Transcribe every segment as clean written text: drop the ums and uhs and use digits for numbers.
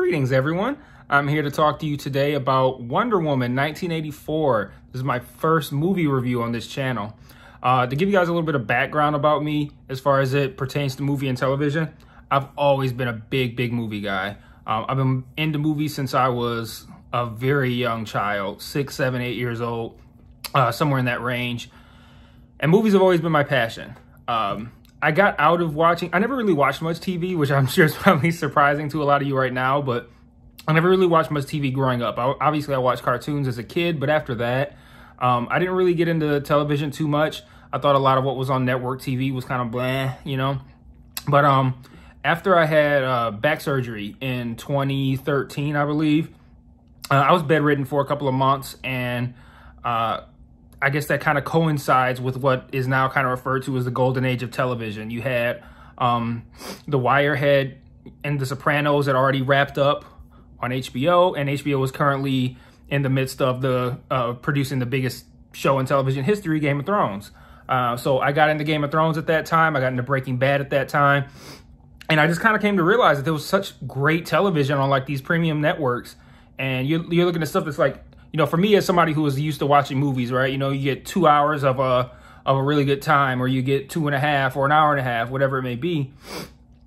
Greetings, everyone. I'm here to talk to you today about Wonder Woman 1984. This is my first movie review on this channel. To give you guys a little bit of background about me as far as it pertains to movie and television, I've always been a big movie guy. I've been into movies since I was a very young child, 6, 7, 8 years old, somewhere in that range. And movies have always been my passion. I got out of watching, I never really watched much TV, which I'm sure is probably surprising to a lot of you right now, but I never really watched much TV growing up. Obviously, I watched cartoons as a kid, but after that, I didn't really get into television too much. I thought a lot of what was on network TV was kind of blah, you know? But after I had back surgery in 2013, I believe, I was bedridden for a couple of months, and I guess that kind of coincides with what is now kind of referred to as the golden age of television. You had The Wire and The Sopranos had already wrapped up on HBO, and HBO was currently in the midst of producing the biggest show in television history, Game of Thrones. So I got into Game of Thrones at that time. I got into Breaking Bad at that time. And I just kind of came to realize that there was such great television on like these premium networks. And you're looking at stuff that's like, you know, for me as somebody who was used to watching movies, right? You know, you get 2 hours of a really good time, or you get 2.5 or an hour and a half, whatever it may be.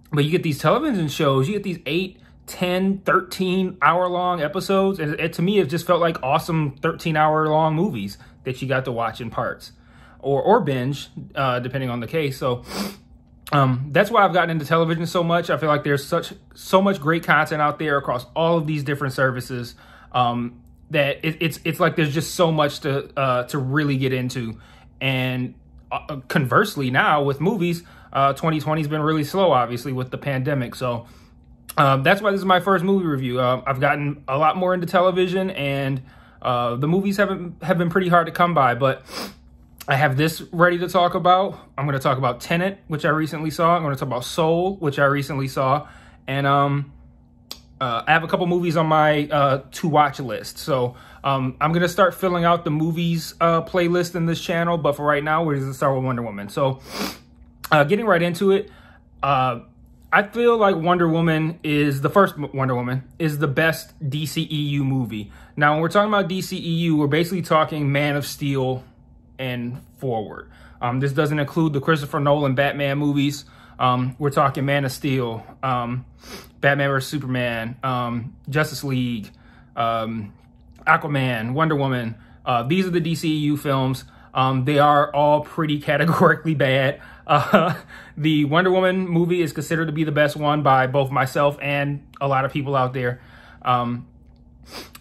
But you get these television shows, you get these 8, 10, 13 hour long episodes. And to me, it just felt like awesome 13-hour long movies that you got to watch in parts or binge, depending on the case. So that's why I've gotten into television so much. I feel like there's so much great content out there across all of these different services. That it's like there's just so much to really get into. And conversely, now with movies, 2020 has been really slow, obviously, with the pandemic. So that's why this is my first movie review. I've gotten a lot more into television, and the movies have been pretty hard to come by. But I have this ready to talk about. I'm going to talk about Tenet, which I recently saw. I'm going to talk about Soul, which I recently saw, and I have a couple movies on my to-watch list. So I'm going to start filling out the movies playlist in this channel. But for right now, we're going to start with Wonder Woman. So getting right into it, I feel like the first Wonder Woman is the best DCEU movie. Now, when we're talking about DCEU, we're basically talking Man of Steel and forward. This doesn't include the Christopher Nolan Batman movies. We're talking Man of Steel, Batman vs. Superman, Justice League, Aquaman, Wonder Woman. These are the DCEU films. They are all pretty categorically bad. The Wonder Woman movie is considered to be the best one by both myself and a lot of people out there. And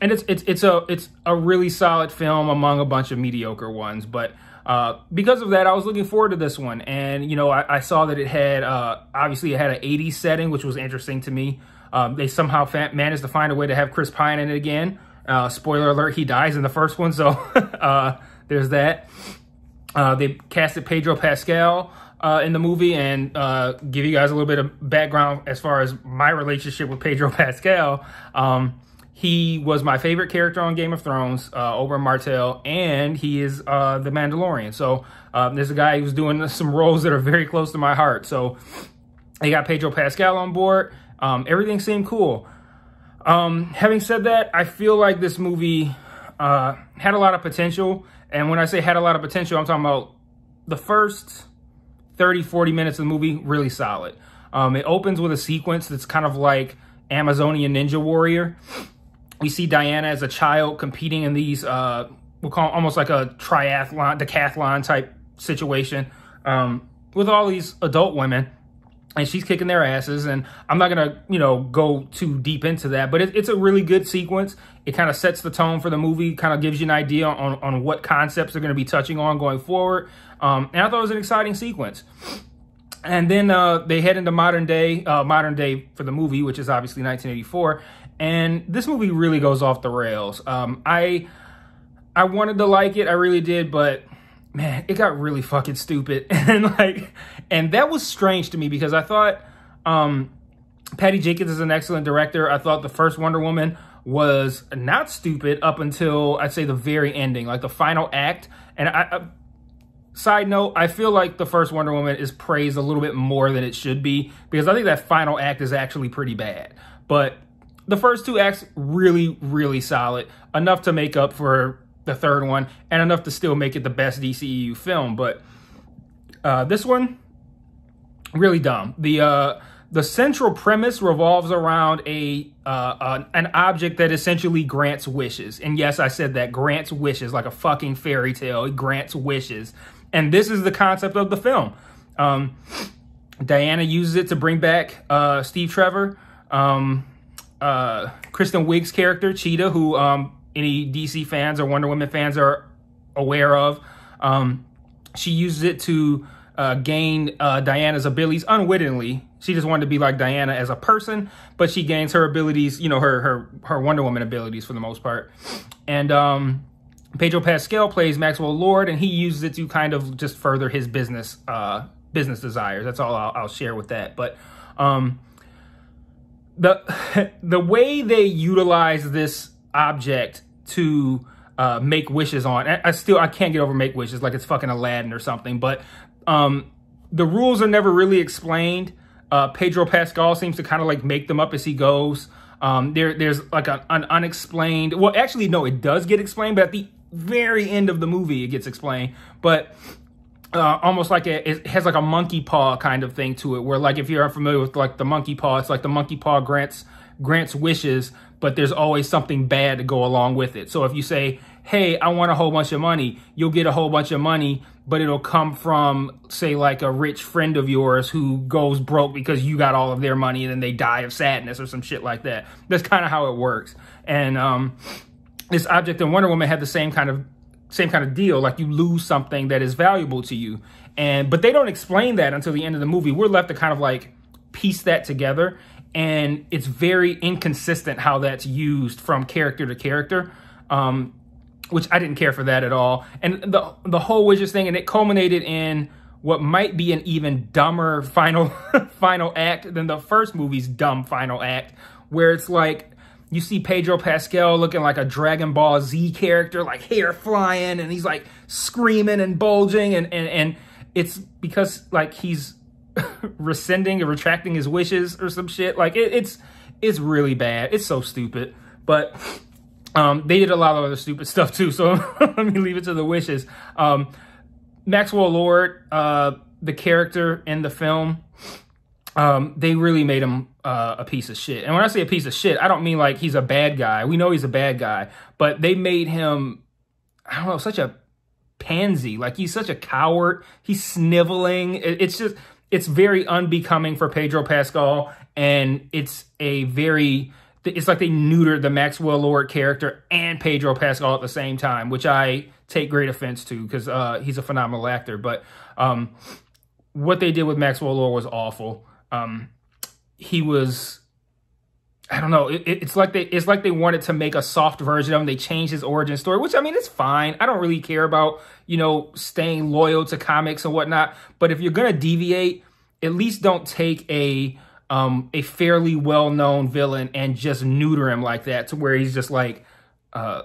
it's a really solid film among a bunch of mediocre ones. But because of that, I was looking forward to this one. And, you know, I saw that it had, obviously it had an 80s setting, which was interesting to me. They somehow managed to find a way to have Chris Pine in it again. Spoiler alert, he dies in the first one. So there's that. They casted Pedro Pascal in the movie, and give you guys a little bit of background as far as my relationship with Pedro Pascal. He was my favorite character on Game of Thrones, over Martell, and he is the Mandalorian. So there's a guy who's doing some roles that are very close to my heart. So they got Pedro Pascal on board. Everything seemed cool. Having said that, I feel like this movie had a lot of potential. And when I say had a lot of potential, I'm talking about the first 30, 40 minutes of the movie, really solid. It opens with a sequence that's kind of like Amazonian Ninja Warrior. We see Diana as a child competing in these, we'll call it almost like a decathlon type situation, with all these adult women, and she's kicking their asses. And I'm not going to, you know, go too deep into that, but it's a really good sequence. It kind of sets the tone for the movie, kind of gives you an idea on what concepts they're going to be touching on going forward. And I thought it was an exciting sequence. And then they head into modern day for the movie, which is obviously 1984. And this movie really goes off the rails. I wanted to like it, I really did, but man, it got really fucking stupid. And that was strange to me, because I thought Patty Jenkins is an excellent director. I thought the first Wonder Woman was not stupid up until, I'd say, the very ending, like the final act. And side note, I feel like the first Wonder Woman is praised a little bit more than it should be, because I think that final act is actually pretty bad. But the first two acts really, really solid, enough to make up for the third one and enough to still make it the best DCEU film. But this one, really dumb. The central premise revolves around an object that essentially grants wishes. And yes, I said that, grants wishes, like a fucking fairy tale. It grants wishes. And this is the concept of the film. Diana uses it to bring back Steve Trevor. Kristen Wiig's character, Cheetah, who any DC fans or Wonder Woman fans are aware of. She uses it to gain Diana's abilities unwittingly. She just wanted to be like Diana as a person, but she gains her abilities, you know, her Wonder Woman abilities for the most part. And Pedro Pascal plays Maxwell Lord, and he uses it to kind of just further his business desires. That's all I'll share with that. But the way they utilize this object to make wishes on, I can't get over make wishes like it's fucking Aladdin or something. But the rules are never really explained. Pedro Pascal seems to kind of like make them up as he goes. There's like an unexplained, well, actually, no, it does get explained, but at the very end of the movie, it gets explained. But almost like it has like a monkey paw kind of thing to it, where like if you're unfamiliar with like the monkey paw, it's like the monkey paw grants wishes, but there's always something bad to go along with it. So if you say, hey, I want a whole bunch of money, you'll get a whole bunch of money, but it'll come from, say, like a rich friend of yours who goes broke because you got all of their money and then they die of sadness or some shit like that. That's kind of how it works. And this object in Wonder Woman had the same kind of deal. Like you lose something that is valuable to you. But they don't explain that until the end of the movie. We're left to kind of like piece that together. And it's very inconsistent how that's used from character to character. Which I didn't care for that at all. And the whole wishes thing, and it culminated in what might be an even dumber final act than the first movie's dumb final act, where it's like you see Pedro Pascal looking like a Dragon Ball Z character, like hair flying, and he's like screaming and bulging, and it's because like he's rescinding or retracting his wishes or some shit. Like it's really bad. It's so stupid. But they did a lot of other stupid stuff too, so let me leave it to the wishes. Maxwell Lord, the character in the film, they really made him a piece of shit. And when I say a piece of shit, I don't mean like he's a bad guy. We know he's a bad guy, but they made him, I don't know, such a pansy. Like he's such a coward. He's sniveling. It's very unbecoming for Pedro Pascal, and it's like they neutered the Maxwell Lord character and Pedro Pascal at the same time, which I take great offense to because he's a phenomenal actor. But what they did with Maxwell Lord was awful. He was, I don't know. It's like they wanted to make a soft version of him. They changed his origin story, which I mean, it's fine. I don't really care about, you know, staying loyal to comics and whatnot. But if you're gonna deviate, at least don't take a fairly well-known villain and just neuter him like that to where he's just like I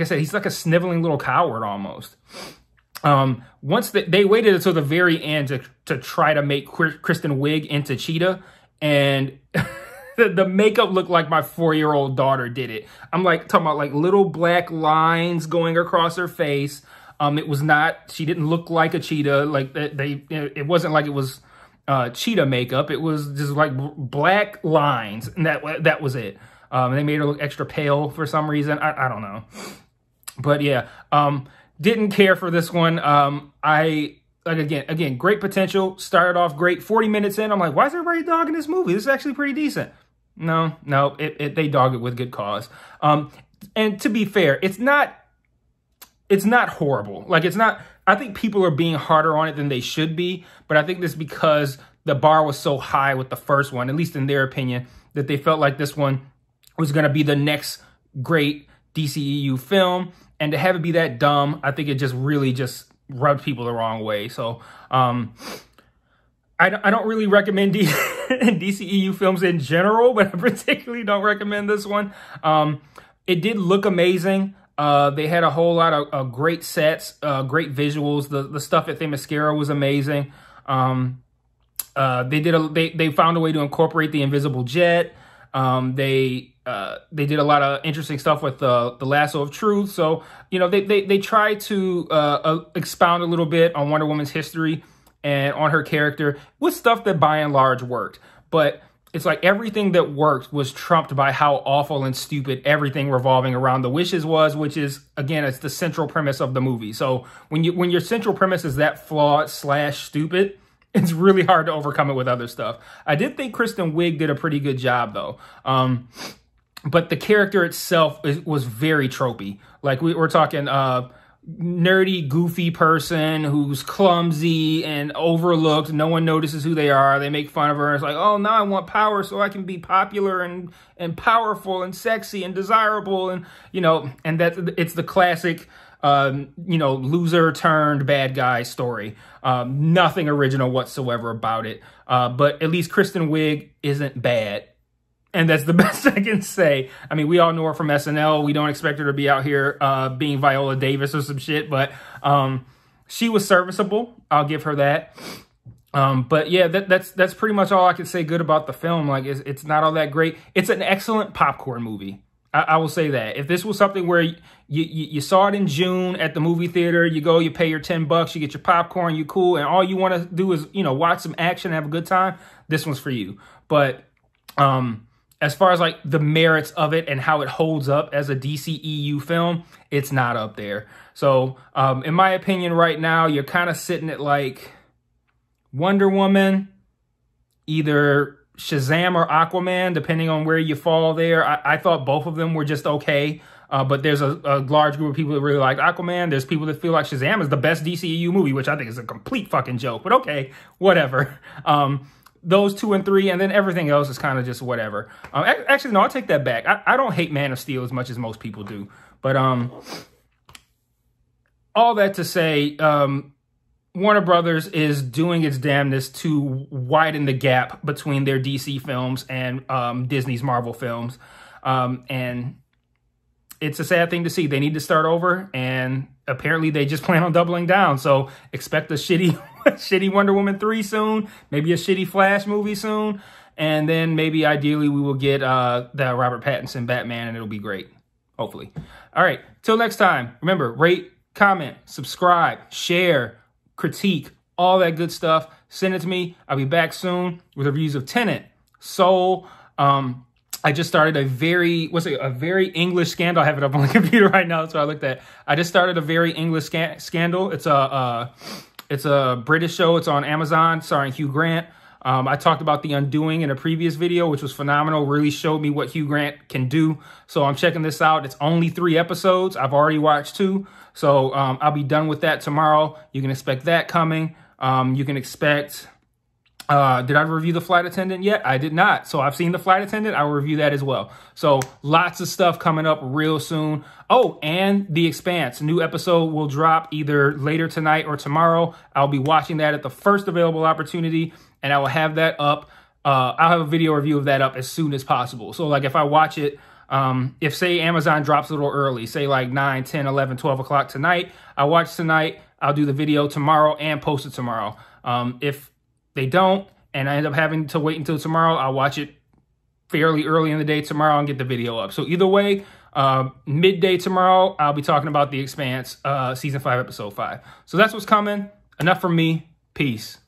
said, he's like a sniveling little coward almost. Once they waited until the very end to try to make Kristen Wiig into Cheetah, and the makeup looked like my 4-year-old daughter did it. I'm like talking about like little black lines going across her face. It was not, she didn't look like a cheetah. Like it wasn't like it was cheetah makeup. It was just like black lines, and that was it. They made her look extra pale for some reason. I don't know, but yeah, didn't care for this one. Again, great potential. Started off great. 40 minutes in, I'm like, why is everybody dogging this movie? This is actually pretty decent. No, they dog it with good cause. And to be fair, it's not horrible. Like, it's not, I think people are being harder on it than they should be, but I think this is because the bar was so high with the first one, at least in their opinion, that they felt like this one was going to be the next great DCEU film. And to have it be that dumb, I think it just really just rubbed people the wrong way. So I don't really recommend DCEU films in general, but I particularly don't recommend this one. It did look amazing. They had a whole lot of great sets, great visuals. The stuff at Themyscira was amazing. They found a way to incorporate the invisible jet. They did a lot of interesting stuff with the lasso of truth. So, you know, they try to expound a little bit on Wonder Woman's history and on her character with stuff that by and large worked. But it's like everything that worked was trumped by how awful and stupid everything revolving around the wishes was, which is, again, it's the central premise of the movie. So when your central premise is that flawed / stupid, it's really hard to overcome it with other stuff. I did think Kristen Wiig did a pretty good job, though. But the character itself was very tropey. Like we're talking nerdy, goofy person who's clumsy and overlooked. No one notices who they are. They make fun of her. It's like, oh, now I want power so I can be popular and powerful and sexy and desirable. And, you know, and it's the classic, you know, loser turned bad guy story. Nothing original whatsoever about it. But at least Kristen Wiig isn't bad. And that's the best I can say. I mean, we all know her from SNL. We don't expect her to be out here being Viola Davis or some shit. But she was serviceable. I'll give her that. But yeah, that's pretty much all I can say good about the film. Like, it's not all that great. It's an excellent popcorn movie. I will say that. If this was something where you saw it in June at the movie theater, you go, you pay your $10, you get your popcorn, you cool, and all you want to do is, you know, watch some action and have a good time, this one's for you. But as far as like the merits of it and how it holds up as a DCEU film, it's not up there. So in my opinion right now, you're kind of sitting at like Wonder Woman, either Shazam or Aquaman, depending on where you fall there. I thought both of them were just okay. But there's a large group of people that really like Aquaman. There's people that feel like Shazam is the best DCEU movie, which I think is a complete fucking joke. But okay, whatever. Those 2 and 3, and then everything else is kind of just whatever. Actually, no, I'll take that back. I don't hate Man of Steel as much as most people do. But all that to say, Warner Brothers is doing its damnedest to widen the gap between their DC films and Disney's Marvel films. And it's a sad thing to see. They need to start over, and apparently they just plan on doubling down. So expect a shitty Wonder Woman 3 soon, maybe a shitty Flash movie soon, and then maybe ideally we will get the Robert Pattinson Batman, and it'll be great, hopefully. All right, till next time, remember, rate, comment, subscribe, share, critique, all that good stuff. Send it to me. I'll be back soon with reviews of Tenet, Soul. I just started a very English Scandal. I have it up on the computer right now, so I looked at. I just started a very English Scandal. It's a British show. It's on Amazon, starring Hugh Grant. I talked about The Undoing in a previous video, which was phenomenal. Really showed me what Hugh Grant can do. So I'm checking this out. It's only 3 episodes. I've already watched 2. So I'll be done with that tomorrow. You can expect that coming. You can expect... did I review The Flight Attendant yet? I did not. So I've seen The Flight Attendant. I will review that as well. So lots of stuff coming up real soon. Oh, and The Expanse. New episode will drop either later tonight or tomorrow. I'll be watching that at the first available opportunity, and I will have that up. I'll have a video review of that up as soon as possible. So like if I watch it, if say Amazon drops a little early, say like 9, 10, 11, 12 o'clock tonight, I'll watch tonight. I'll do the video tomorrow and post it tomorrow. If they don't, and I end up having to wait until tomorrow, I'll watch it fairly early in the day tomorrow and get the video up. So either way, midday tomorrow, I'll be talking about The Expanse, Season 5, Episode 5. So that's what's coming. Enough from me. Peace.